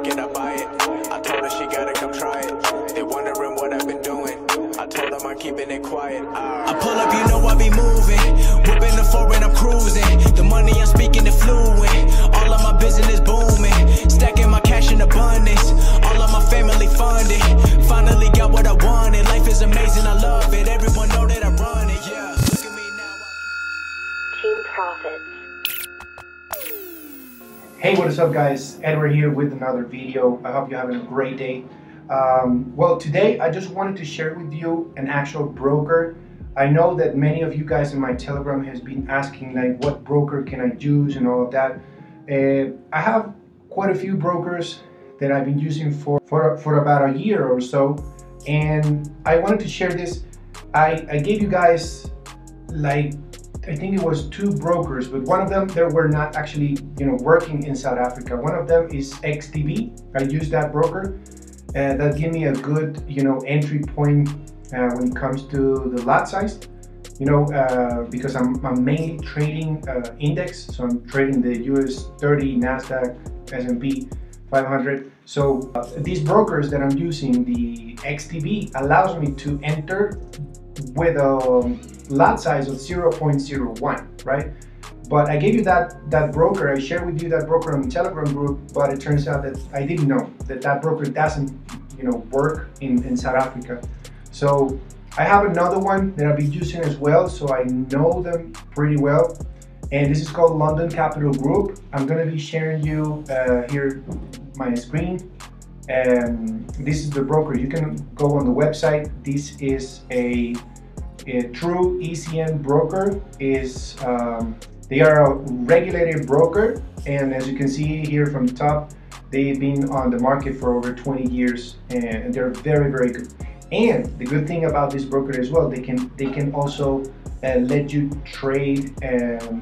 like it, I buy it. I told her she gotta come try it. They wondering what I've been doing. I told them I'm keeping it quiet. I pull up, you know I be moving. Whipping the foreign, I'm cruising. The money I'm speaking is fluent. All of my business booming. Stacking my cash in abundance. All of my family funded. Finally got what I wanted. Life is amazing, I love it. Everyone know that I run it, yeah. Look at me now. Team Profits. Hey, what is up guys? Edward here with another video. I hope you're having a great day. Well, today I just wanted to share with you an actual broker. I know that many of you guys in my Telegram has been asking like what broker can I use and all of that. I have quite a few brokers that I've been using for about a year or so, and I wanted to share this. I gave you guys like I think it was 2 brokers, but one of them they were not actually working in South Africa. One of them is XTB. I use that broker. That gave me a good entry point when it comes to the lot size. Because I'm mainly trading index, so I'm trading the US 30, Nasdaq, S&P 500. So these brokers that I'm using, the XTB, allows me to enter with a lot size of 0.01, right? But I gave you that broker, I shared with you that broker on the Telegram group, but it turns out that I didn't know that broker doesn't work in South Africa. So I have another one that I'll be using as well, so I know them pretty well. And this is called London Capital Group. I'm gonna be sharing you here my screen. And this is the broker. You can go on the website. This is a true ECN broker. They are a regulated broker, and as you can see here from the top, they've been on the market for over 20 years, and they're very, very good. And the good thing about this broker as well, they can also let you trade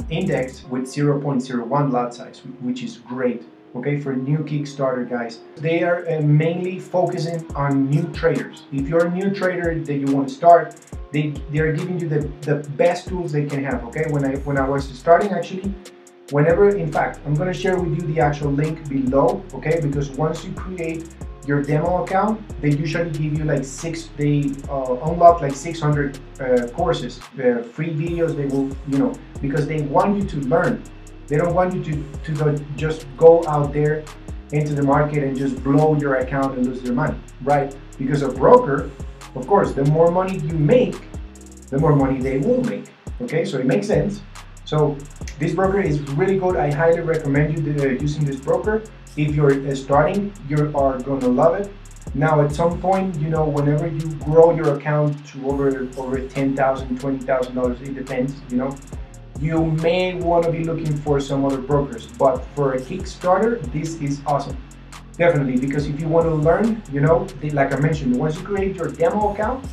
index with 0.01 lot size, which is great. Okay, for new Kickstarter guys. They are mainly focusing on new traders. If you're a new trader that you want to start, they are giving you the best tools they can have. Okay, when I was starting, actually, in fact, I'm going to share with you the actual link below. Okay, because once you create your demo account, they usually give you like they unlock like 600 courses, free videos. They will, because they want you to learn. They don't want you to just go out there into the market and just blow your account and lose your money, right? Because a broker, of course, the more money you make, the more money they will make. Okay, so it makes sense. So this broker is really good. I highly recommend you using this broker. If you're starting, you are going to love it. Now, at some point, whenever you grow your account to over $10,000, $20,000, it depends, you may want to be looking for some other brokers, but for a Kickstarter, this is awesome. Definitely, because if you want to learn, like I mentioned, once you create your demo account,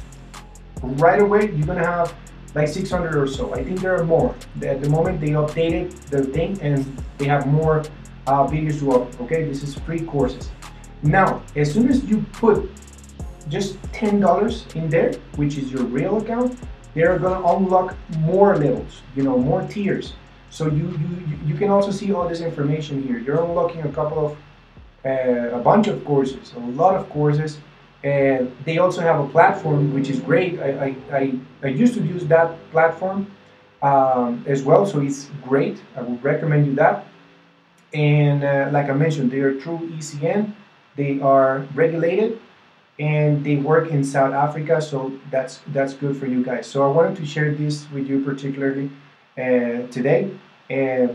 right away, you're going to have like 600 or so. I think there are more. At the moment, they updated the thing and they have more videos to upload. Okay, this is free courses. Now, as soon as you put just $10 in there, which is your real account, they're going to unlock more levels, more tiers. So you can also see all this information here. You're unlocking a bunch of courses, a lot of courses, and they also have a platform which is great. I used to use that platform as well, so it's great. I would recommend you that. And like I mentioned, they are true ECN. They are regulated, and they work in South Africa, so that's good for you guys. So I wanted to share this with you particularly today,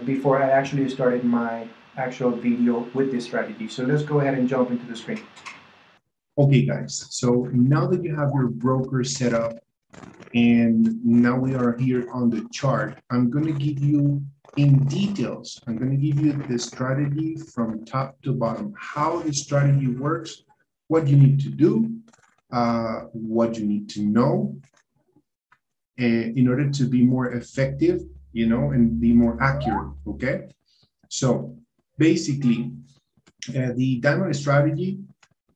before I actually started my actual video with this strategy. So let's go ahead and jump into the screen. Okay guys, so now that you have your broker set up, and now we are here on the chart, I'm going to give you in details. I'm going to give you the strategy from top to bottom, how the strategy works, what you need to do, what you need to know in order to be more effective, and be more accurate, okay? So basically, the diamond strategy,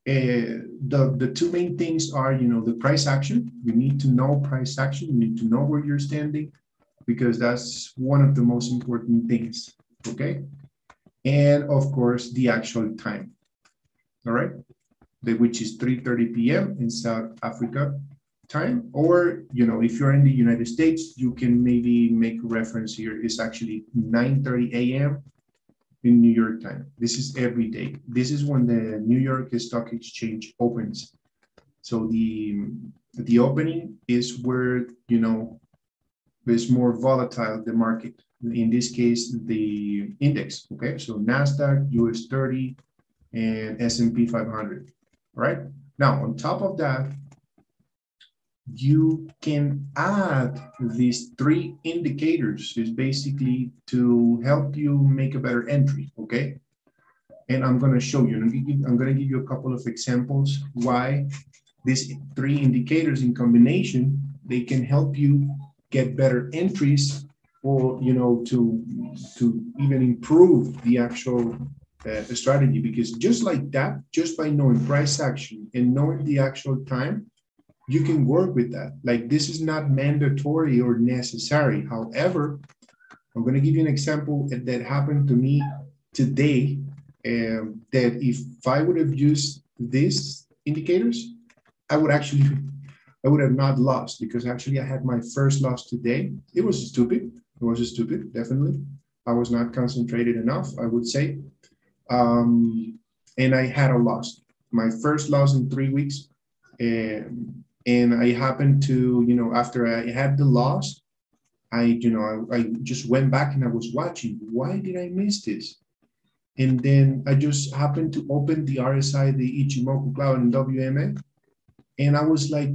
the 2 main things are, the price action. You need to know price action. You need to know where you're standing, because that's one of the most important things, okay? And of course, the actual time. all right, which is 3:30 p.m. in South Africa time. Or, you know, if you're in the United States, you can maybe make reference here. It's actually 9:30 a.m. in New York time. This is every day. This is when the New York Stock Exchange opens. So the opening is where, you know, is more volatile, the market. In this case, the index, okay? So NASDAQ, US 30, and S&P 500, right? Now, on top of that, you can add these three indicators. Is basically to help you make a better entry, okay? And I'm gonna show you, I'm gonna give you a couple of examples why these three indicators in combination, they can help you get better entries, or, you know, to even improve the actual strategy. Because just like that, just by knowing price action and knowing the actual time, you can work with that. Like, this is not mandatory or necessary. However, I'm going to give you an example that happened to me today, that if I would have used these indicators, I would have not lost, because actually I had my first loss today. It was stupid. It was stupid, definitely. I was not concentrated enough, I would say. And I had a loss, my first loss in 3 weeks. And I happened to, you know, after I had the loss, I just went back and I was watching, why did I miss this? And then I just happened to open the RSI, the Ichimoku Cloud, and WMA. And I was like,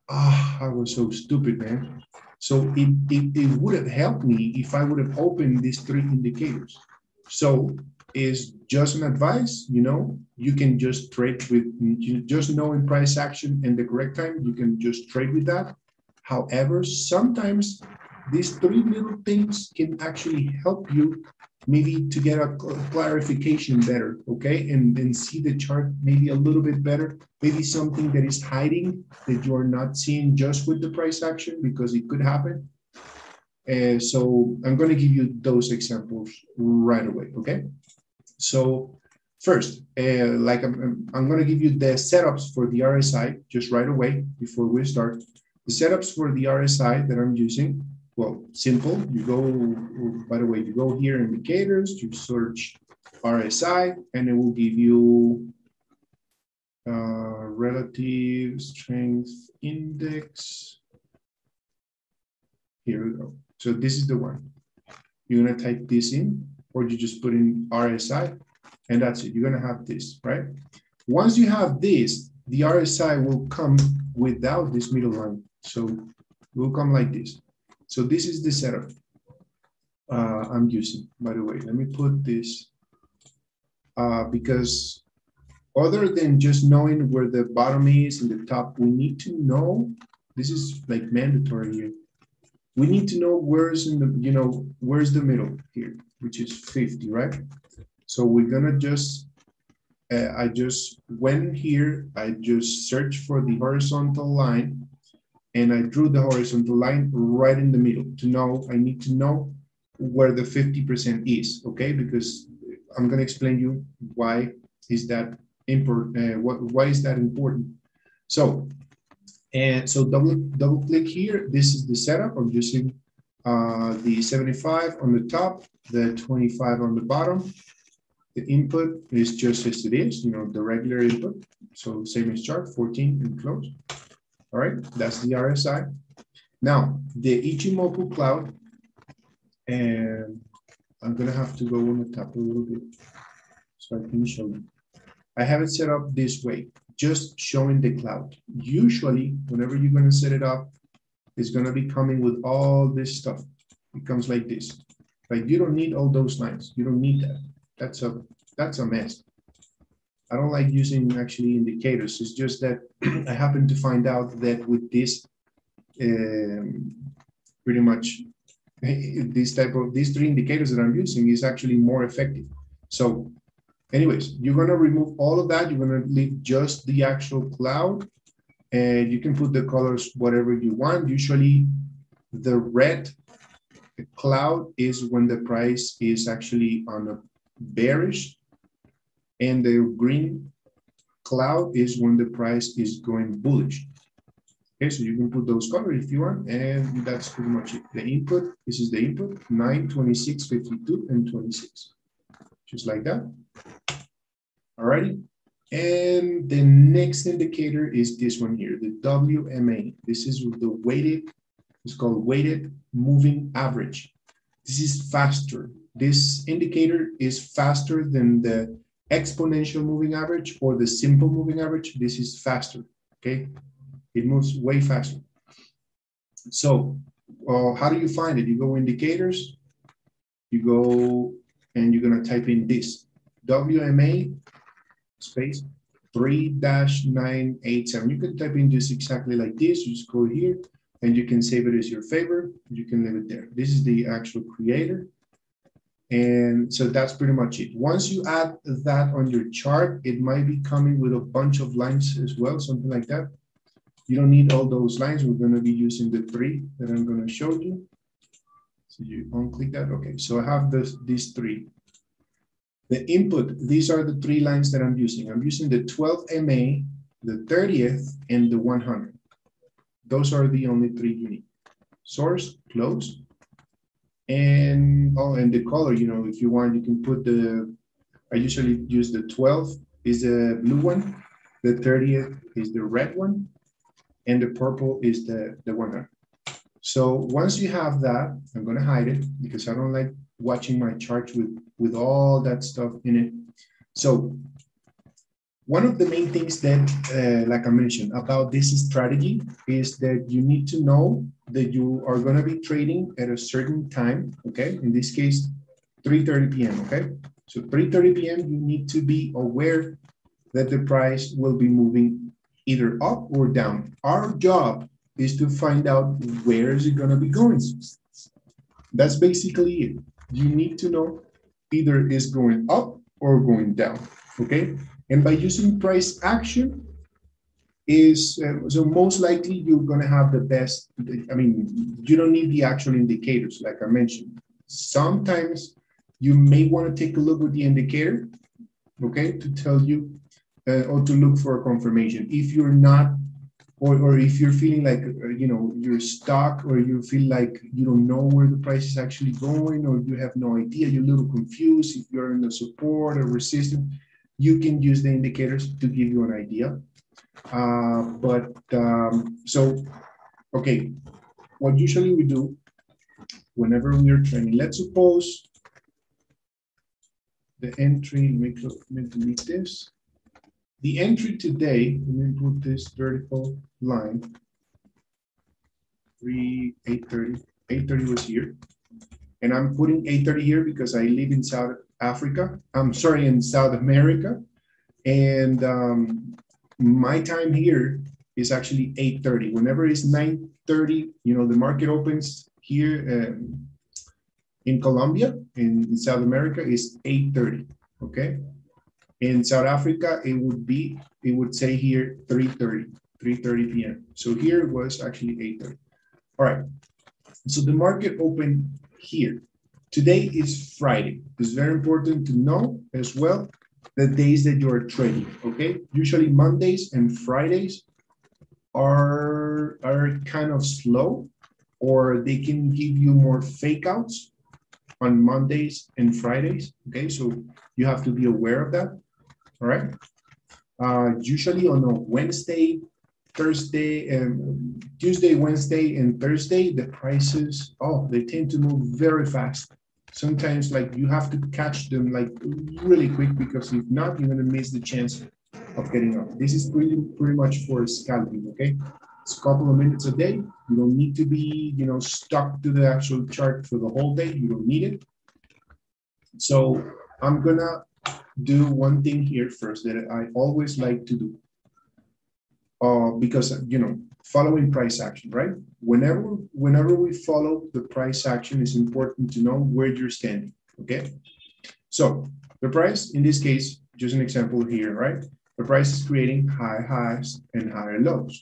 I was so stupid, man. So it would have helped me if I would have opened these three indicators. So it's just an advice, you know, you can just trade with, just knowing price action and the correct time, you can just trade with that. However, sometimes these three little things can actually help you maybe to get a clarification better, okay? And see the chart maybe a little bit better, maybe something that is hiding that you're not seeing just with the price action, because it could happen. So I'm gonna give you those examples right away, okay? So first, I'm gonna give you the setups for the RSI just right away before we start. The setups for the RSI that I'm using, well, simple. You go, by the way, you go here, indicators, you search RSI, and it will give you relative strength index. Here we go. So this is the one. You're gonna type this in, or you just put in RSI, and that's it. You're gonna have this, right? Once you have this, the RSI will come without this middle line. So it will come like this. So this is the setup I'm using, by the way. Let me put this, because other than just knowing where the bottom is and the top, we need to know, this is like mandatory here. We need to know where's in the, you know, where's the middle here, which is 50, right? So we're gonna just, I just went here, I just searched for the horizontal line, and I drew the horizontal line right in the middle to know, I need to know where the 50% is, okay? Because I'm gonna explain you why is that important, why is that important? So, so double click here. This is the setup. I'm using the 75 on the top, the 25 on the bottom. The input is just as it is, you know, the regular input. So same as chart, 14 and close. All right, that's the RSI. Now, the Ichimoku Cloud, and I'm gonna have to go on the top a little bit so I can show you. I have it set up this way, just showing the cloud. Usually, whenever you're gonna set it up, it's gonna be coming with all this stuff. It comes like this. Like, you don't need all those lines. You don't need that. That's a mess. I don't like using actually indicators. It's just that I happen to find out that with this, pretty much these three indicators that I'm using is actually more effective. So anyways, you're gonna remove all of that. You're gonna leave just the actual cloud, and you can put the colors whatever you want. Usually the red cloud is when the price is actually on a bearish, and the green cloud is when the price is going bullish. Okay, so you can put those colors if you want, and that's pretty much it. The input, this is the input, 9, 26, 52, and 26. Just like that. Alrighty. And the next indicator is this one here, the WMA. This is the weighted, it's called weighted moving average. This is faster. This indicator is faster than the exponential moving average or the simple moving average. This is faster, okay? It moves way faster. So how do you find it? You go indicators, you go and you're gonna type in this, WMA space 3-987. You can type in this exactly like this. You just go here and you can save it as your favorite. You can leave it there. This is the actual creator. And so that's pretty much it. Once you add that on your chart, it might be coming with a bunch of lines as well, something like that. You don't need all those lines. We're going to be using the 3 that I'm going to show you. So you unclick that. Okay, so I have these 3. The input, these are the 3 lines that I'm using. I'm using the 12th MA, the 30th, and the 100. Those are the only 3 you need. Source, close. And the color, you know, if you want, you can put I usually use the 12 is the blue one, the 30th is the red one, and the purple is the 100. So once you have that, I'm gonna hide it because I don't like watching my charts with all that stuff in it. So one of the main things that, like I mentioned, about this strategy is that you need to know that you are going to be trading at a certain time, okay? In this case, 3:30 p.m., okay? So 3:30 p.m., you need to be aware that the price will be moving either up or down. Our job is to find out where is it going to be going. That's basically it. You need to know either it's going up or going down, okay? And by using price action is, so most likely you're gonna have the best, I mean, you don't need the actual indicators, like I mentioned. Sometimes you may wanna take a look at the indicator, okay, to tell you, or to look for a confirmation. If you're not, or if you're feeling like, you know, you're stuck, or you feel like you don't know where the price is actually going, or you have no idea, you're a little confused, if you're in the support or resistance, you can use the indicators to give you an idea. So, okay, what usually we do whenever we are training, let's suppose the entry, let me delete this. The entry today, let me put this vertical line, 830 was here. And I'm putting 830 here because I live in South Africa. I'm sorry, in South America. And my time here is actually 8:30. Whenever it's 9:30, you know, the market opens here in Colombia, in South America, is 8:30, okay? In South Africa, it would say here 3:30 p.m. So here it was actually 8:30. All right, so the market opened here. Today is Friday. It's very important to know as well the days that you are trading, okay? Usually Mondays and Fridays are kind of slow, or they can give you more fake outs on Mondays and Fridays, okay? So you have to be aware of that, all right? Usually on a Wednesday, Thursday, and Tuesday, Wednesday, and Thursday, the prices, they tend to move very fast. Sometimes like you have to catch them like really quick, because if not, you're gonna miss the chance of getting up. This is pretty much for scalping, okay? It's a couple of minutes a day. You don't need to be, you know, stuck to the actual chart for the whole day. You don't need it. So I'm gonna do one thing here first that I always like to do. Because, you know, following price action, right? Whenever we follow the price action, it's important to know where you're standing, okay? So the price, in this case, just an example here, right? The price is creating high highs and higher lows.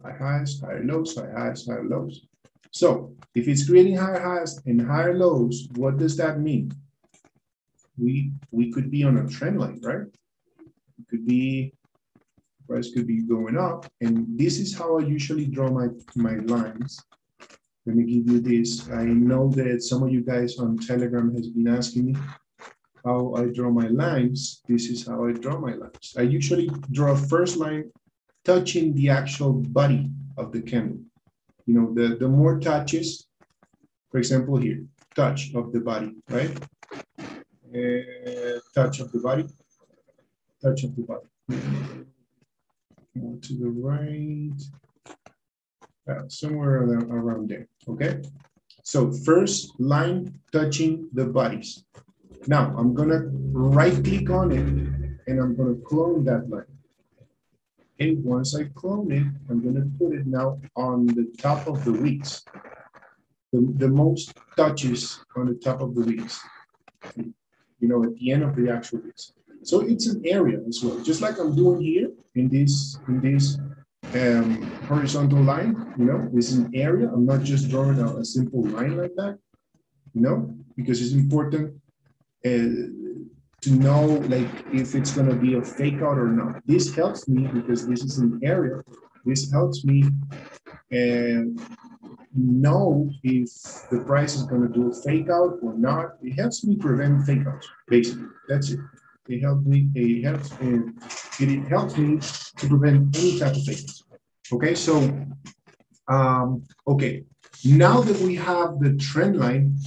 High highs, higher lows, high highs, higher lows. So if it's creating higher highs and higher lows, what does that mean? We could be on a trend line, right? It could be Price could be going up, and this is how I usually draw my lines. Let me give you this. I know that some of you guys on Telegram has been asking me how I draw my lines. This is how I draw my lines. I usually draw a first line touching the actual body of the candle. You know, the more touches, for example here, touch of the body, right? Touch of the body, touch of the body. More to the right, somewhere around there, okay? So first line touching the bodies. Now I'm gonna right click on it and I'm gonna clone that line. Okay, once I clone it, I'm gonna put it now on the top of the wicks. The most touches on the top of the wicks. You know, at the end of the actual wicks. So it's an area as well, just like I'm doing here in this horizontal line. You know, this is an area. I'm not just drawing a simple line like that. You know, because it's important to know like if it's going to be a fake out or not. This helps me because this is an area. This helps me know if the price is going to do a fake out or not. It helps me prevent fake outs, basically. That's it. It helps me. It helps me to prevent any type of fake outs. Okay, so okay. Now that we have the trend line,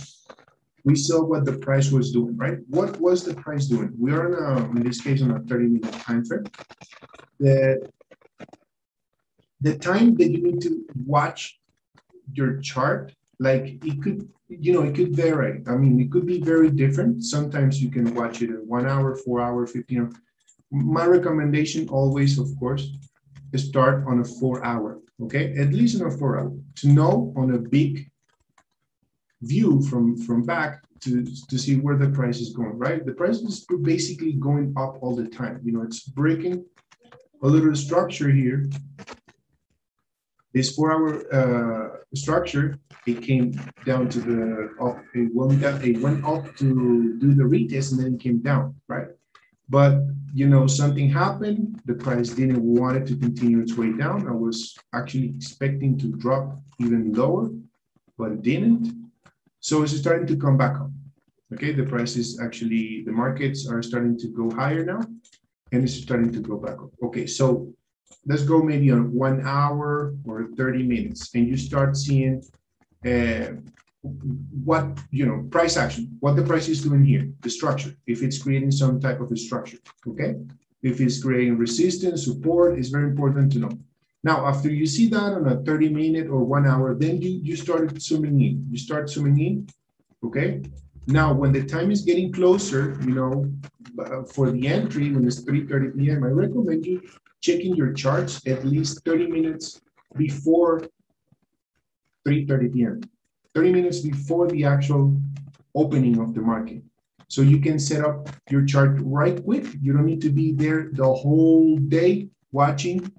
we saw what the price was doing, right? What was the price doing? We are on in this case on a 30-minute time frame. The time that you need to watch your chart, like it could, you know, it could vary. I mean, it could be very different. Sometimes you can watch it in 1 hour, 4 hour, 15 hours. My recommendation always, of course, is start on a 4 hour, okay? At least on a 4 hour to know on a big view from back to see where the price is going, right? The price is basically going up all the time. You know, it's breaking a little structure here. This 4 hour structure, it came down to the up. It went up to do the retest and then it came down, right? But you know, something happened. The price didn't want it to continue its way down. I was actually expecting to drop even lower, but it didn't. So it's starting to come back up. Okay, the price is actually, the markets are starting to go higher now, and it's starting to go back up. Okay, so let's go maybe on 1 hour or 30 minutes, and you start seeing what, you know, price action, what the price is doing here, the structure, if it's creating some type of a structure, okay? If it's creating resistance, support, is very important to know. Now, after you see that on a 30-minute or 1 hour, then you start zooming in. You start zooming in, okay? Now, when the time is getting closer, you know, for the entry, when it's 3:30 p.m., I recommend you checking your charts at least 30 minutes before 3:30 p.m. 30 minutes before the actual opening of the market. So you can set up your chart right quick. You don't need to be there the whole day watching.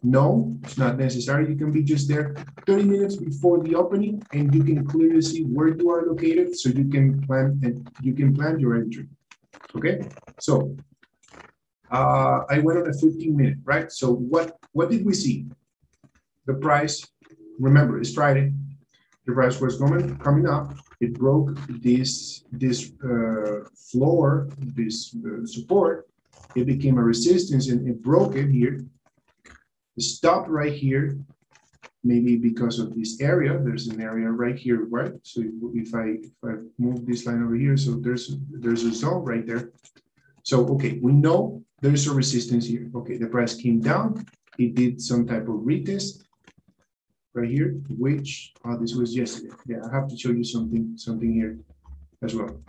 No, it's not necessary. You can be just there 30 minutes before the opening, and you can clearly see where you are located, so you can plan your entry. Okay, so I went on a 15-minute, right? So what did we see? The price, remember, it's Friday. The price was coming up. It broke this floor, this support. It became a resistance, and it broke it here. It stopped right here, maybe because of this area. There's an area right here, right? So if I move this line over here, so there's a zone right there. So okay, we know there's a resistance here. Okay, the price came down. It did some type of retest right here, which this was yesterday. Yeah, I have to show you something here as well.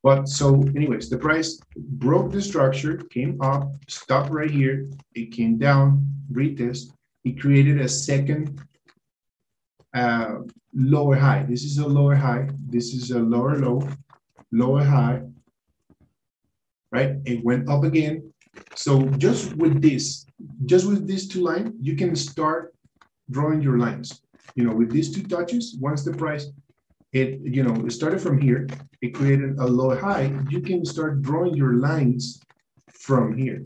But so anyways, the price broke the structure, came up, stopped right here. It came down, retest. It created a second lower high. This is a lower high. This is a lower low, lower high, right? It went up again. So just with these two lines, you can start drawing your lines. You know, with these two touches, once the price, it started from here, it created a low high, you can start drawing your lines from here.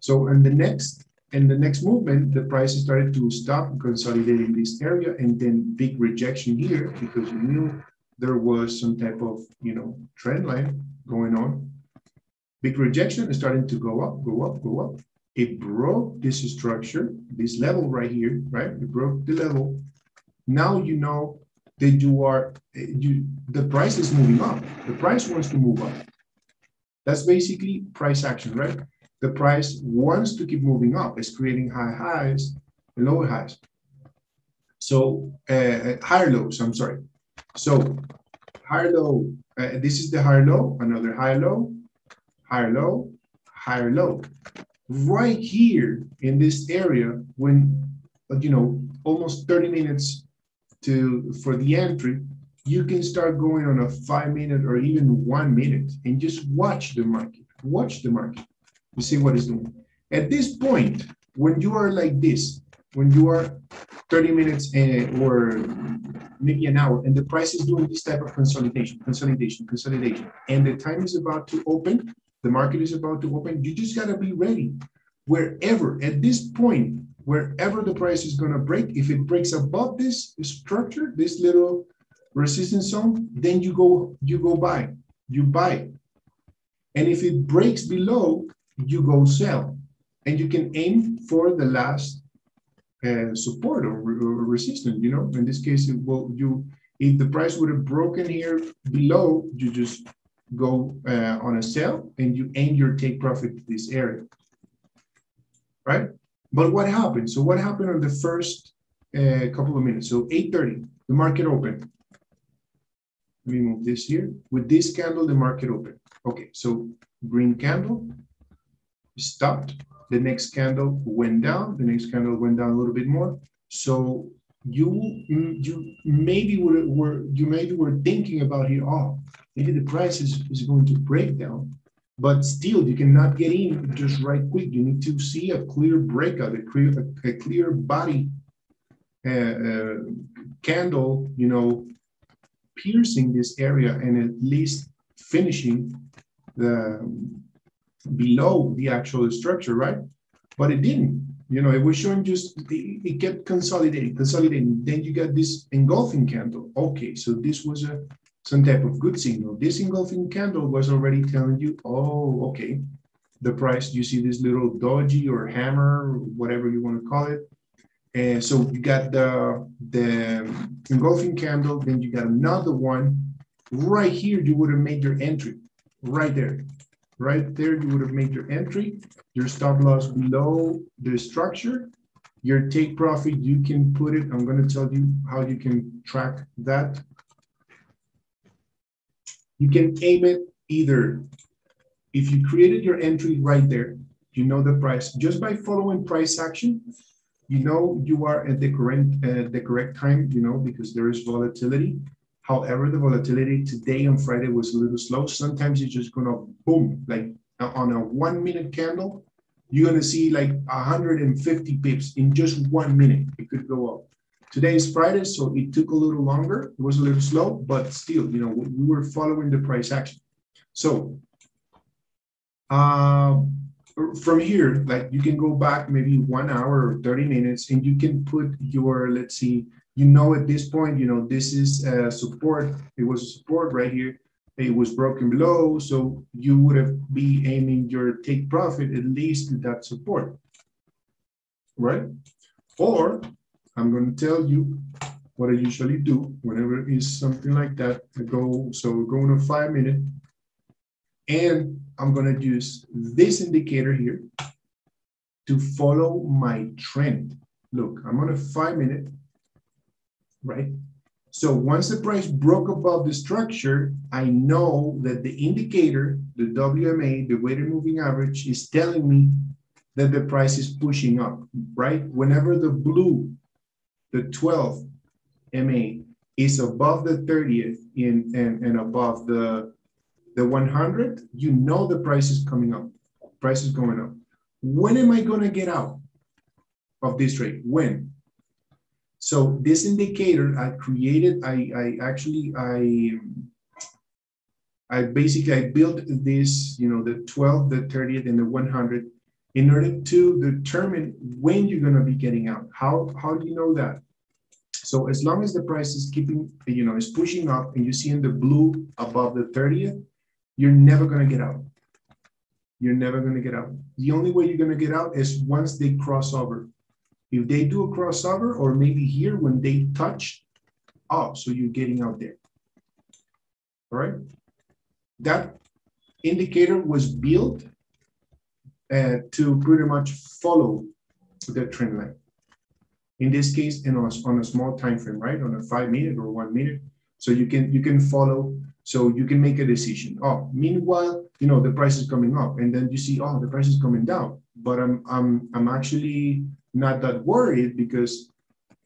So in the next movement, the price started to stop consolidating this area, and then big rejection here because you knew there was some type of, you know, trend line going on. Big rejection is starting to go up, go up, go up. It broke this structure, this level right here, right? It broke the level. Now you know that the price is moving up. The price wants to move up. That's basically price action, right? The price wants to keep moving up. It's creating high highs and lower highs. So higher lows, I'm sorry. So higher low, this is the higher low, another higher low, higher low, higher low. Right here in this area, when, you know, almost 30 minutes for the entry, you can start going on a 5-minute or even 1 minute and just watch the market. Watch the market. You see what it's doing. At this point, when you are like this, when you are 30 minutes or maybe an hour, and the price is doing this type of consolidation, and the time is about to open, the market is about to open, you just gotta be ready. Wherever, at this point, wherever the price is gonna break, if it breaks above this structure, this little resistance zone, then you go buy, you buy. And if it breaks below, you go sell. And you can aim for the last support or resistance, you know. In this case, if the price would have broken here below, you just go on a sell and you aim your take profit to this area, right? But what happened? So what happened on the first couple of minutes? So 8:30, the market opened. Let me move this here. With this candle, the market opened. Okay, so green candle stopped. The next candle went down. The next candle went down a little bit more. So you maybe were thinking about here, oh, maybe the price is going to break down. But still, you cannot get in just right quick. You need to see a clear breakout, a clear body candle, you know, piercing this area and at least finishing below the actual structure, right? But it didn't. You know, it was showing just, it kept consolidating. Then you got this engulfing candle. Okay, so this was some type of good signal. This engulfing candle was already telling you, oh, okay, the price, you see this little doji or hammer, or whatever you want to call it. And so you got the engulfing candle, then you got another one. Right here, you would have made your entry. Right there. Right there, you would have made your entry. Your stop loss below the structure. Your take profit, you can put it. I'm going to tell you how you can track that. You can aim it either. If you created your entry right there, you know the price. Just by following price action, you know you are at the correct time, you know, because there is volatility. However, the volatility today on Friday was a little slow. Sometimes it's just gonna boom, like on a 1 minute candle, you're gonna see like 150 pips in just 1 minute. It could go up. Today is Friday, so it took a little longer. It was a little slow, but still, you know, we were following the price action. So from here, like you can go back maybe 1 hour or 30 minutes and you can put your, let's see, you know, at this point, you know, this is support. It was a support right here. It was broken below. So you would have be aiming your take profit at least to that support, right? Or I'm going to tell you what I usually do whenever it is something like that. So go on a 5 minute and I'm going to use this indicator here to follow my trend. Look, I'm on a 5 minute, right? So once the price broke above the structure, I know that the indicator, the WMA, the weighted moving average, is telling me that the price is pushing up, right? Whenever the blue, the 12 MA is above the 30th and above the 100, you know the price is coming up. Price is going up. When am I going to get out of this trade? When? So this indicator I created, I built this, you know, the 12, the 30th, and the 100 in order to determine when you're going to be getting out. How do you know that? So as long as the price is keeping, is pushing up and you see in the blue above the 30th, you're never going to get out. You're never going to get out. The only way you're going to get out is once they cross over. If they do a crossover, or maybe here when they touch up, so you're getting out there. All right. That indicator was built to pretty much follow the trend line. In this case, on a small time frame, right? On a 5 minute or 1 minute. So you can follow, so you can make a decision. Oh, meanwhile, the price is coming up, and then you see, oh, the price is coming down. But I'm actually not that worried, because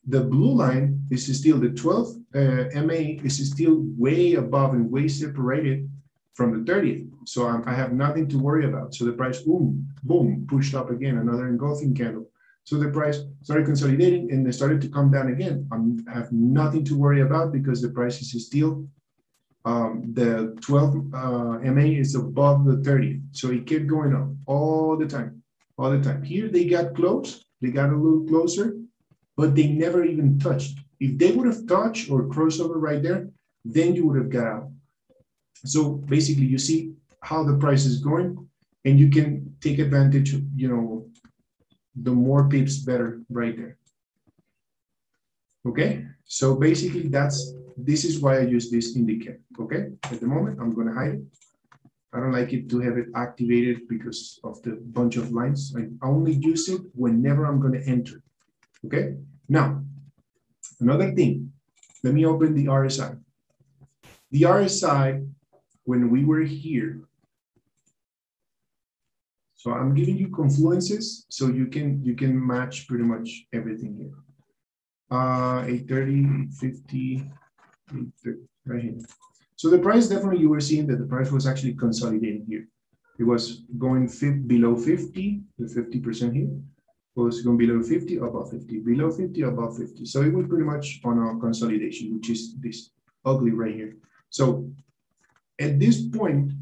the blue line is still the 12 MA is still way above and way separated from the 30th. So I have nothing to worry about. So the price, boom, pushed up again, another engulfing candle. So the price started consolidating and they started to come down again. I have nothing to worry about, because the price is still, the 12 MA is above the 30th. So it kept going up all the time. Here they got close, they got a little closer, but they never even touched. If they would have touched or crossed over right there, then you would have got out. So basically you see how the price is going, and you can take advantage, the more pips better right there. Okay, so basically this is why I use this indicator. Okay, at the moment I'm going to hide it. I don't like it to have it activated because of the bunch of lines. I only use it whenever I'm going to enter. Okay, now another thing, let me open the RSI. The RSI, when we were here, so I'm giving you confluences so you can match pretty much everything here. 830, 850, 830, right here. So the price, definitely you were seeing that the price was actually consolidating here. It was going below 50, the 50% here. It was going below 50, above 50, below 50, above 50. So it was pretty much on a consolidation, which is this ugly right here. So at this point,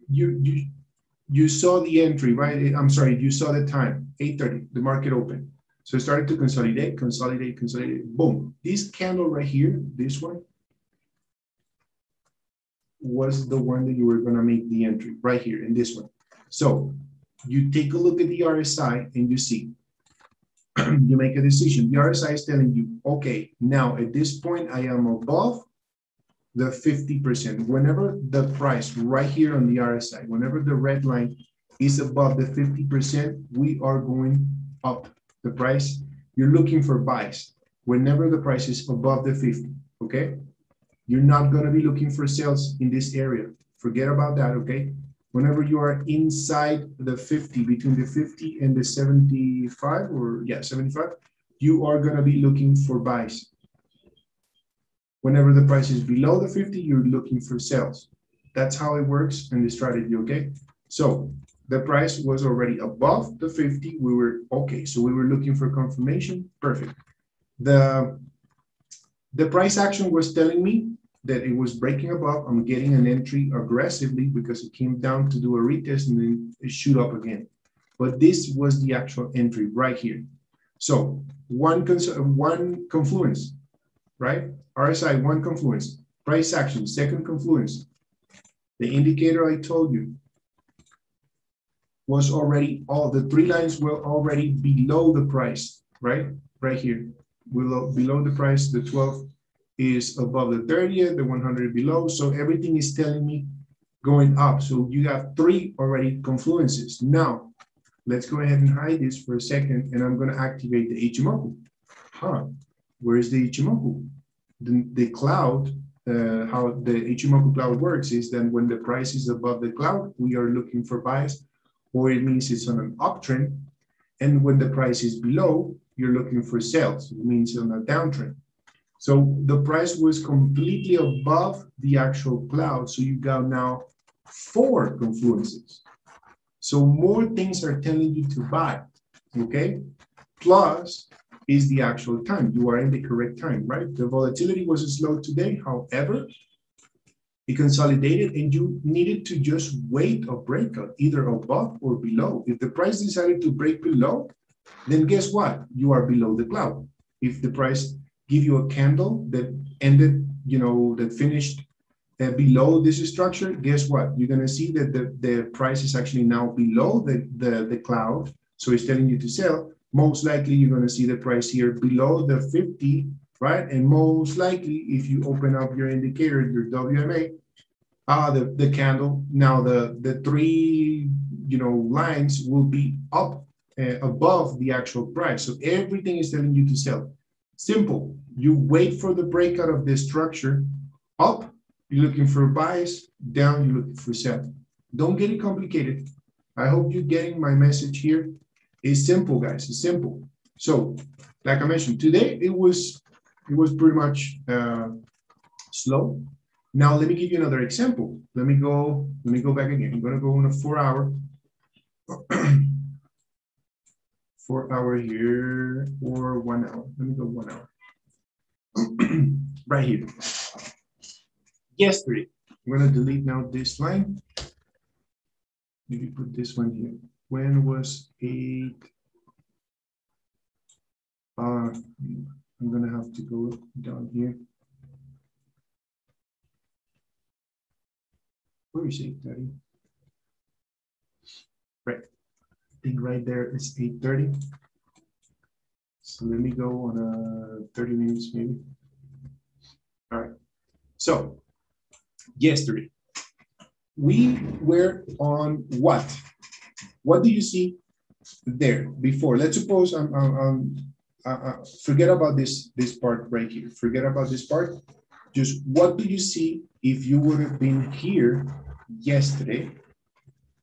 you saw the entry, right? I'm sorry, you saw the time, 8:30, the market opened. So it started to consolidate, boom. This candle right here, this one, was the one that you were gonna make the entry, right here in this one. So you take a look at the RSI and you see, you make a decision. The RSI is telling you, okay, now at this point, I am above the 50%. Whenever the price right here on the RSI, whenever the red line is above the 50%, we are going up. The price, you're looking for buys. Whenever the price is above the 50, okay? You're not gonna be looking for sales in this area. Forget about that, okay? Whenever you are inside the 50, between the 50 and the 75, or yeah, 75, you are gonna be looking for buys. Whenever the price is below the 50, you're looking for sales. That's how it works in the strategy, okay? So the price was already above the 50. We were, okay, so we were looking for confirmation, perfect. The price action was telling me that it was breaking above. I'm getting an entry aggressively because it came down to do a retest and then it shoot up again. But this was the actual entry right here. So one confluence, right? RSI, one confluence. Price action, second confluence. The indicator I told you was already, all the three lines were already below the price, right? Right here, below the price. The 12 is above the 30th, the 100 below. So everything is telling me going up. So you have three already confluences. Now, let's go ahead and hide this for a second, and I'm going to activate the Ichimoku. Where is the Ichimoku? The cloud, how the Ichimoku cloud works is that when the price is above the cloud, we are looking for buys, or it means it's on an uptrend. And when the price is below, you're looking for sales. It means on a downtrend. So the price was completely above the actual cloud. So you got now 4 confluences. So more things are telling you to buy, okay? Plus is the actual time. You are in the correct time, right? The volatility was slow today. However, It consolidated and you needed to just wait a breakout, either above or below. If the price decided to break below, then guess what? You are below the cloud. If the price give you a candle that ended, that finished below this structure, guess what? You're going to see that the price is actually now below the cloud. So it's telling you to sell. Most likely, you're going to see the price here below the 50, right? And most likely, if you open up your indicator, your WMA, the candle, now the three, lines will be up above the actual price. So everything is telling you to sell. Simple. You wait for the breakout of this structure. Up, you're looking for buys. Down, you're looking for sell. Don't get it complicated. I hope you're getting my message here. It's simple, guys. It's simple. So, like I mentioned, today it was pretty much slow. Now let me give you another example. Let me go back again. I'm gonna go on a 4-hour. 4-hour here or 1 hour. Let me go 1 hour. Right here. Yesterday. I'm gonna delete now this line. Maybe put this one here. When was 8? I'm gonna have to go down here. Where is 8:30? Right. I think right there is 8:30. So let me go on 30 minutes maybe. All right. So yesterday we were on what? What do you see there before? Let's suppose forget about this part right here. Forget about this part. Just what do you see if you would have been here yesterday?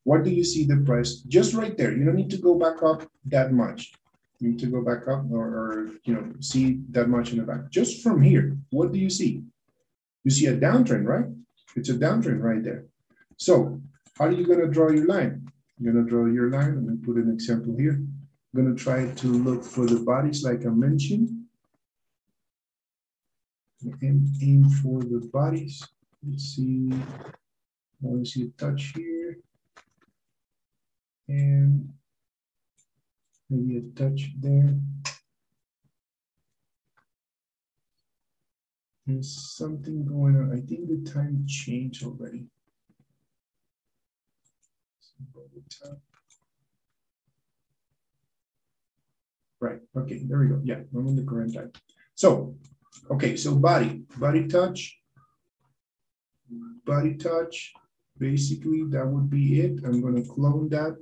What do you see the price? Just right there. You don't need to go back up that much. You need to go back up or see that much in the back. Just from here, what do you see? You see a downtrend, right? It's a downtrend right there. So how are you going to draw your line? You're going to draw your line. I'm going to put an example here. I'm going to try to look for the bodies like I mentioned. And aim for the bodies. Let's see. I want to see a touch here. And maybe a touch there. There's something going on. I think the time changed already. Right, okay, there we go. Yeah, I'm in the current time. So, okay, so body touch. Basically, that would be it. I'm going to clone that.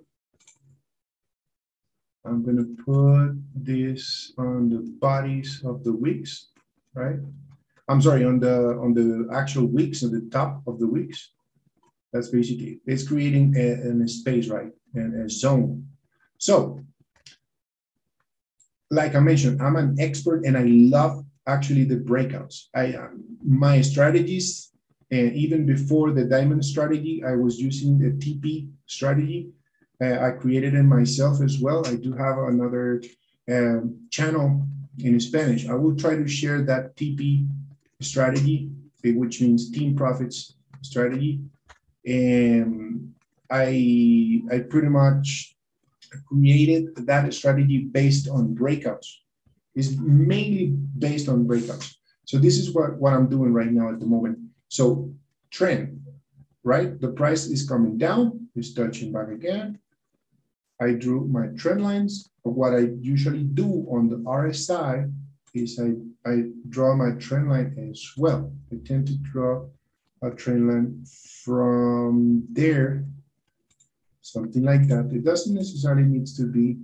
I'm going to put this on the bodies of the wicks, right? I'm sorry, on the actual wicks, on the top of the wicks. That's basically it. It's creating a space, right? And a zone. So, like I mentioned, I'm an expert and I love actually the breakouts. My strategies, and even before the diamond strategy, I was using the TP strategy. I created it myself as well. I do have another channel in Spanish. I will try to share that TP strategy, which means Team Profits strategy. And I pretty much created that strategy based on breakouts. It's mainly based on breakouts. So this is what I'm doing right now at the moment. So trend, right? The price is coming down, it's touching back again. I drew my trend lines. But what I usually do on the RSI is I draw my trend line as well. I tend to draw a trend line from there, something like that. It doesn't necessarily need to be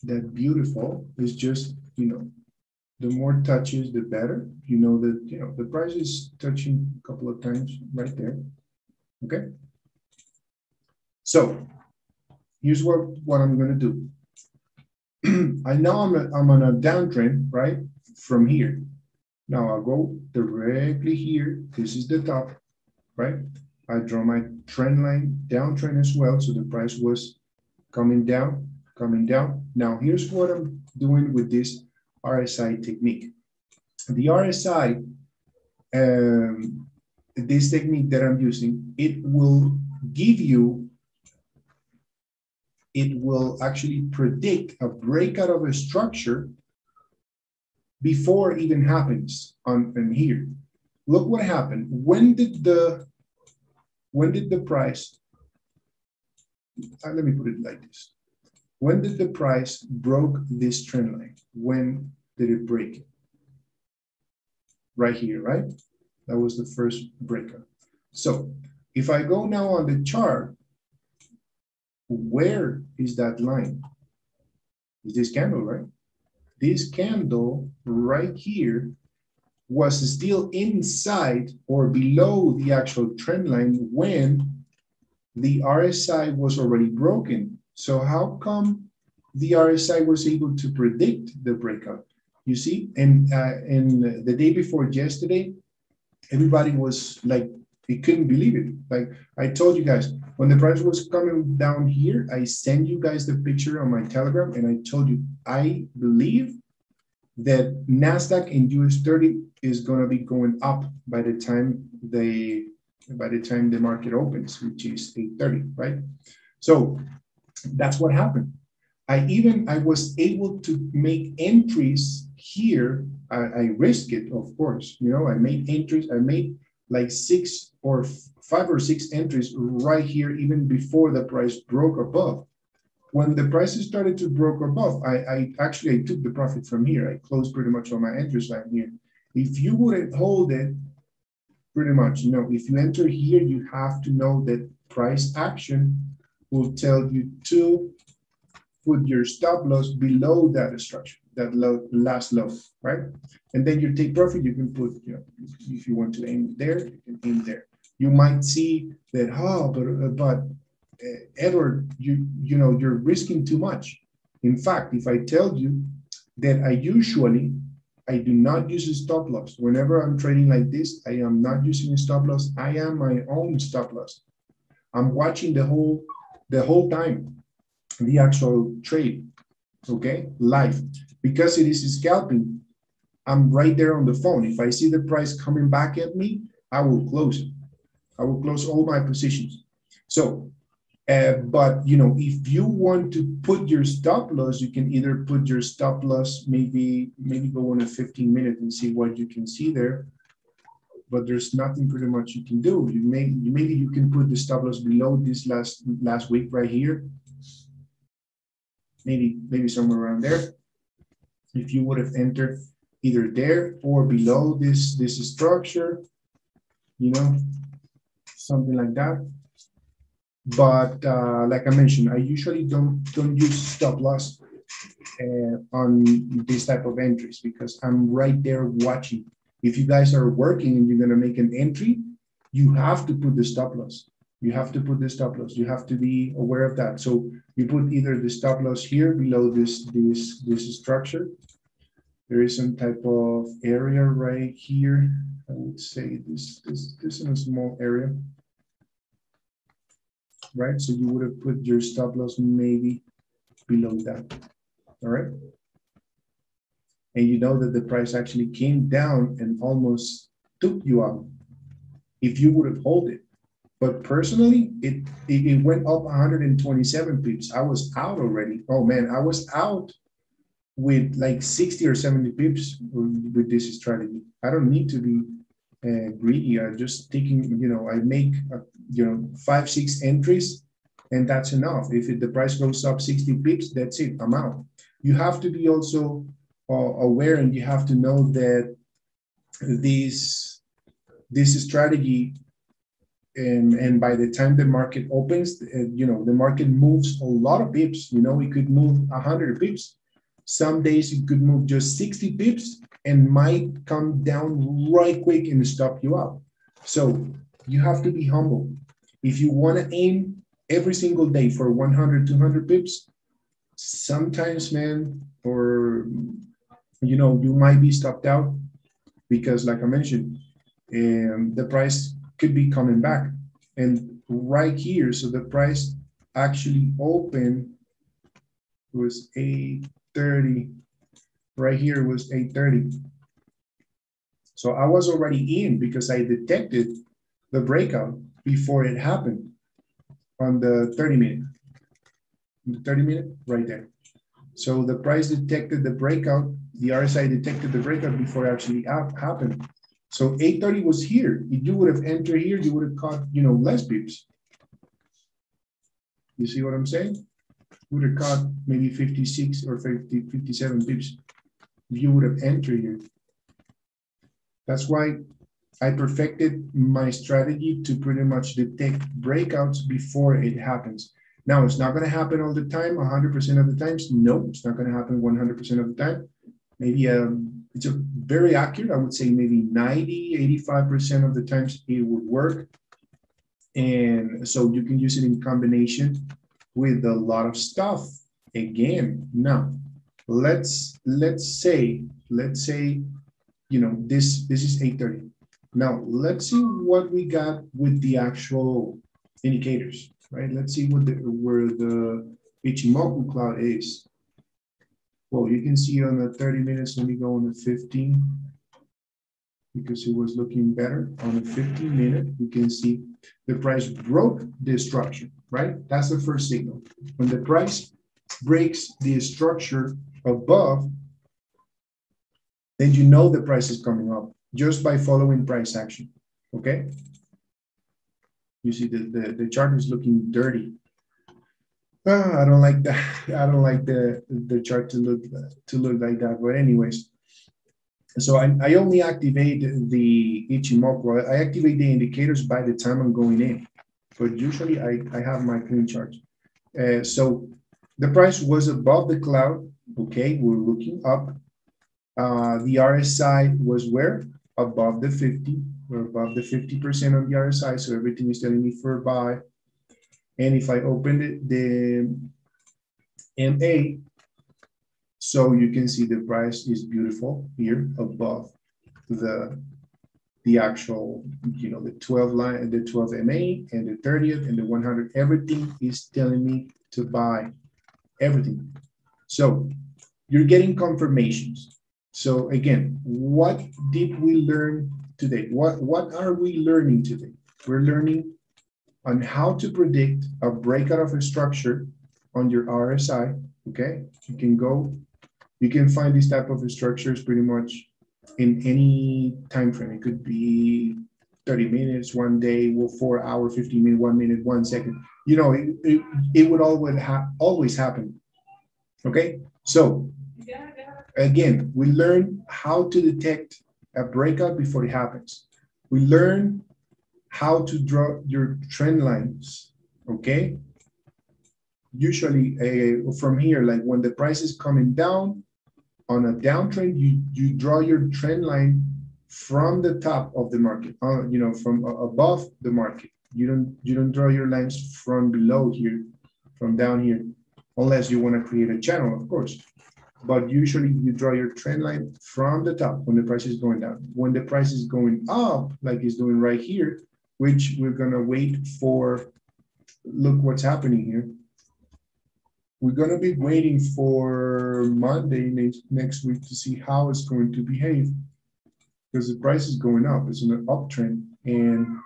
that beautiful. It's just, the more touches, the better. You know that, the price is touching a couple of times right there. Okay. So here's what I'm going to do. I know I'm on a downtrend, right? From here. Now I'll go directly here. This is the top, right? I draw my trend line, downtrend as well. So the price was coming down. Now here's what I'm doing with this RSI technique. The RSI, the this technique that I'm using, it will give you, it will actually predict a breakout of a structure before it even happens on here. Look what happened. When did the price, let me put it like this. When did the price broke this trend line? When did it break it? Right here, right? That was the first breakout. So if I go now on the chart, where is that line? Is this candle, right? This candle right here was still inside or below the actual trend line when the RSI was already broken. So how come the RSI was able to predict the breakout? You see, and the day before yesterday, everybody was like, they couldn't believe it. Like I told you guys, when the price was coming down here, I sent you guys the picture on my Telegram, and I told you, I believe that NASDAQ and US 30 is gonna be going up by the time the market opens, which is 8:30, right? So that's what happened. I was able to make entries here. I risked it, of course. You know, I made entries. I made like 5 or 6 entries right here, even before the price broke above. When the prices started to broke above, I actually took the profit from here. I closed pretty much on my entries line here. If you wouldn't hold it, pretty much, you know, if you enter here, you have to know that price action will tell you to put your stop loss below that structure, that last low, right? And then you take profit, you can put, you know, if you want to aim there, you can aim there. You might see that, oh, but Edward, you know, you're risking too much. In fact, if I tell you that I do not use a stop loss. Whenever I'm trading like this, I am not using a stop loss. I am my own stop loss. I'm watching the whole time, the actual trade, okay, live. Because it is scalping, I'm right there on the phone. If I see the price coming back at me, I will close it. I will close all my positions. So, but you know, if you want to put your stop loss, you can either put your stop loss, maybe go on a 15-minute and see what you can see there. But there's nothing pretty much you can do. Maybe you can put the stop loss below this last week right here. Maybe somewhere around there. If you would have entered either there or below this structure, you know, something like that. But like I mentioned, I usually don't use stop loss on this type of entries because I'm right there watching. If you guys are working and you're gonna make an entry, you have to put the stop loss. You have to put the stop loss. You have to be aware of that. So you put either the stop loss here below this structure. There is some type of area right here. I would say this is a small area. Right? So you would have put your stop loss maybe below that. All right. And you know that the price actually came down and almost took you out if you would have held it. But personally, it went up 127 pips. I was out already. Oh man, I was out with like 60 or 70 pips with this strategy. I don't need to be greedy. I'm just taking, you know, I make, 5, 6 entries and that's enough. If the price goes up 60 pips, that's it, I'm out. You have to be also aware, and you have to know that this strategy, and by the time the market opens, the market moves a lot of pips. It could move 100 pips. Some days it could move just 60 pips and might come down right quick and stop you out. So you have to be humble. If you want to aim every single day for 100, 200 pips, sometimes, man, or you might be stopped out because, like I mentioned, the price could be coming back. And right here, so the price actually opened was 8:30. Right here was 8:30. So I was already in because I detected the breakout before it happened on the 30-minute. The 30-minute, right there. So the price detected the breakout, the RSI detected the breakout before it actually happened. So 830 was here. If you would have entered here, you would have caught, you know, less pips. You see what I'm saying? You would have caught maybe 56 or 50, 57 pips if you would have entered here. That's why I perfected my strategy to pretty much detect breakouts before it happens. Now, it's not going to happen all the time, 100% of the times. No, it's not going to happen 100% of the time. Maybe it's a very accurate. I would say maybe 90, 85% of the times it would work. And so you can use it in combination with a lot of stuff. Again, now, let's say, you know, this is 830. Now, let's see what we got with the actual indicators, right? Let's see what where the Ichimoku cloud is. Well, you can see on the 30 minutes, let me go on the 15 because it was looking better. On the 15 minute, you can see the price broke the structure, right? That's the first signal. When the price breaks the structure above, then you know the price is coming up just by following price action, okay? You see the chart is looking dirty. I don't like that. I don't like the chart to look like that. But anyways, so I only activate the Ichimoku. I activate the indicators by the time I'm going in. But usually I have my clean charts. So the price was above the cloud. Okay, we're looking up. The RSI was where? Above the 50. We're above the 50% on the RSI. So everything is telling me for buy. And if I open the MA, so you can see the price is beautiful here above the actual, you know, the 12 line, the 12 MA and the 30th and the 100. Everything is telling me to buy everything. So you're getting confirmations. So again, what did we learn today? What are we learning today? We're learning on how to predict a breakout of a structure on your RSI, okay? You can find this type of structures pretty much in any time frame. It could be 30 minutes, 1 day, 4 hours, 15 minutes, 1 minute, 1 second. You know, it would always happen, okay? So again, we learn how to detect a breakout before it happens. We learn how to draw your trend lines, okay? Usually from here, like when the price is coming down on a downtrend, you draw your trend line from the top of the market, you know, from above the market. You don't draw your lines from below here, from down here, unless you want to create a channel, of course. But usually you draw your trend line from the top when the price is going down. When the price is going up, like it's doing right here, which we're gonna wait for, look what's happening here. We're gonna be waiting for Monday next week to see how it's going to behave because the price is going up, it's in an uptrend. And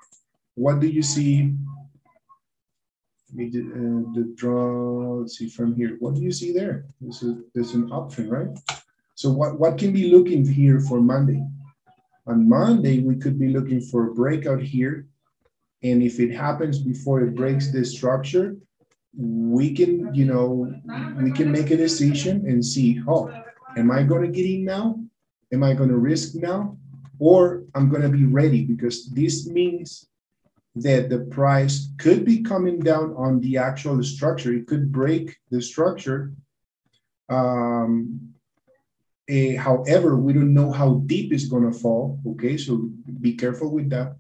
what do you see? The draw, let's see from here. What do you see there? There's an uptrend, right? So what can be looking here for Monday? On Monday, we could be looking for a breakout here. And if it happens before it breaks this structure, we can, you know, we can make a decision and see, oh, am I going to get in now? Am I going to risk now? Or I'm going to be ready because this means that the price could be coming down on the actual structure. It could break the structure. However, we don't know how deep it's going to fall. Okay, so be careful with that.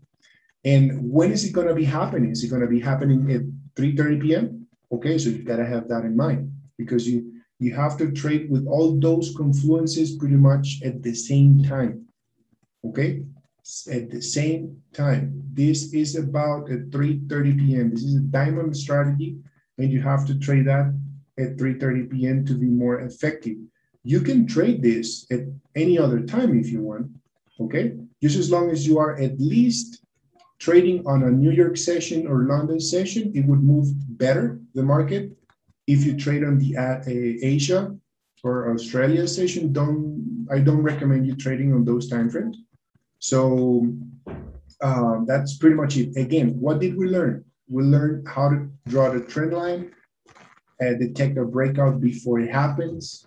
And when is it going to be happening? Is it going to be happening at 3:30 p.m.? Okay, so you got to have that in mind because you have to trade with all those confluences pretty much at the same time. Okay, at the same time. This is about at 3:30 p.m. This is a diamond strategy, and you have to trade that at 3:30 p.m. to be more effective. You can trade this at any other time if you want. Okay, just as long as you are at least trading on a New York session or London session, it would move better, the market. If you trade on the Asia or Australia session, I don't recommend you trading on those time frames. So that's pretty much it. Again, what did we learn? We learned how to draw the trend line, detect a breakout before it happens.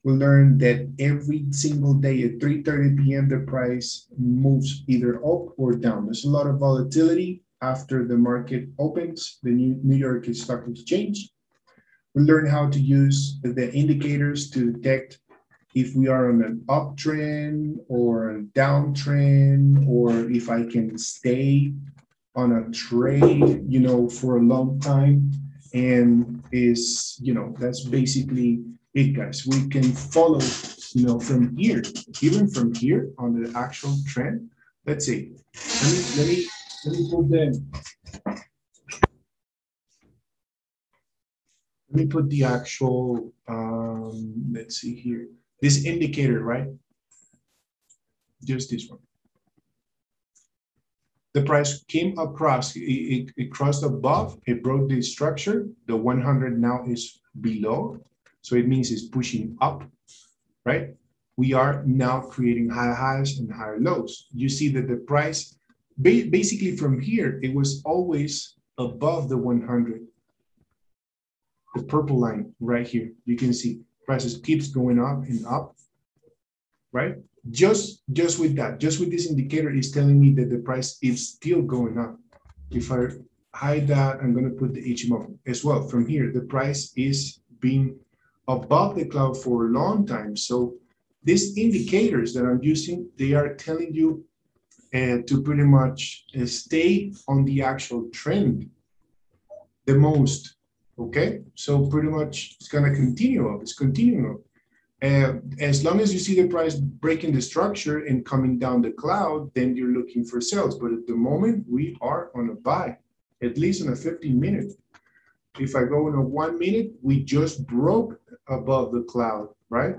We learned that every single day at 3:30 p.m. the price moves either up or down. There's a lot of volatility after the market opens, the New York Stock Exchange. We learned how to use the indicators to detect if we are on an uptrend or a downtrend, or if I can stay on a trade, you know, for a long time. And that's basically it, guys. We can follow, from here, even from here on the actual trend. Let's see. Let me put the actual, let's see here. This indicator, right? Just this one. The price came across, it crossed above, it broke the structure. The 100 now is below. So it means it's pushing up, right? We are now creating higher highs and higher lows. You see that the price, basically from here, it was always above the 100. The purple line right here, you can see prices keeps going up and up, right? Just with that, just with this indicator is telling me that the price is still going up. If I hide that, I'm going to put the HMO as well. From here, the price is being above the cloud for a long time. So these indicators that I'm using, they are telling you to pretty much stay on the actual trend the most. Okay, so pretty much it's going to continue up. It's continuing up. As long as you see the price breaking the structure and coming down the cloud, then you're looking for sales. But at the moment, we are on a buy, at least on a 15-minute. If I go in a 1 minute, we just broke above the cloud, right?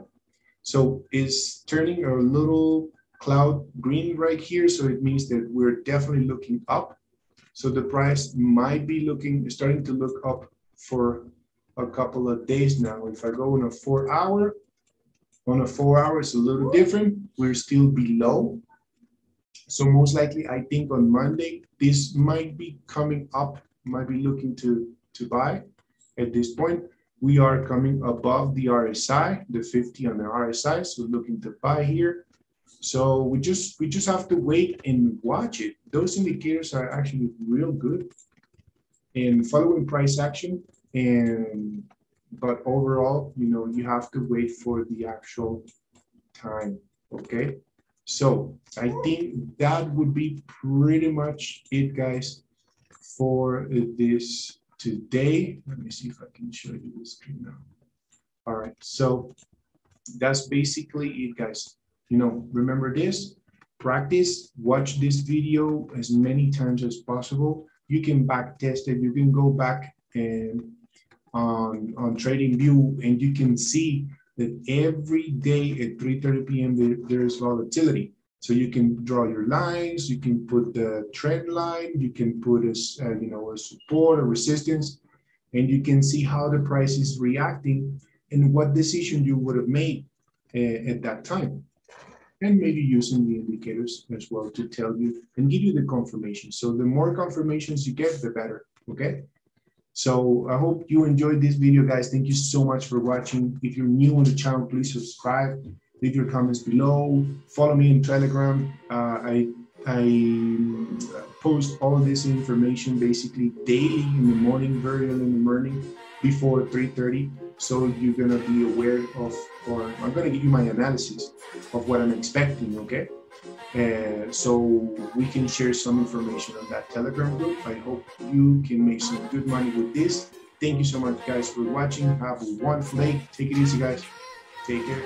So it's turning a little cloud green right here. So it means that we're definitely looking up. So the price might be starting to look up for a couple of days now. If I go on a 4 hour, it's a little different. We're still below. So most likely, I think on Monday, this might be coming up, might be looking to buy. At this point, we are coming above the RSI, the 50 on the RSI, so looking to buy here. So we just have to wait and watch it. Those indicators are actually real good in following price action, but overall, you have to wait for the actual time. Okay, so I think that would be pretty much it, guys, for this today. Let me see if I can show you the screen now. All right, so that's basically it, guys. Remember this, practice, watch this video as many times as possible. You can back test it. You can go back and on TradingView, and you can see that every day at 3:30 p.m. there is volatility. So you can draw your lines, you can put the trend line, you can put a support or resistance, and you can see how the price is reacting and what decision you would have made at that time. And maybe using the indicators as well to tell you and give you the confirmation. So the more confirmations you get, the better, okay? So I hope you enjoyed this video, guys. Thank you so much for watching. If you're new on the channel, please subscribe. Leave your comments below. Follow me on Telegram. I post all this information basically daily in the morning, very early in the morning, before 3:30. So you're gonna be aware of, or I'm gonna give you my analysis of what I'm expecting, okay? So we can share some information on that Telegram group. I hope you can make some good money with this. Thank you so much, guys, for watching. Have a wonderful day. Take it easy, guys. Take care.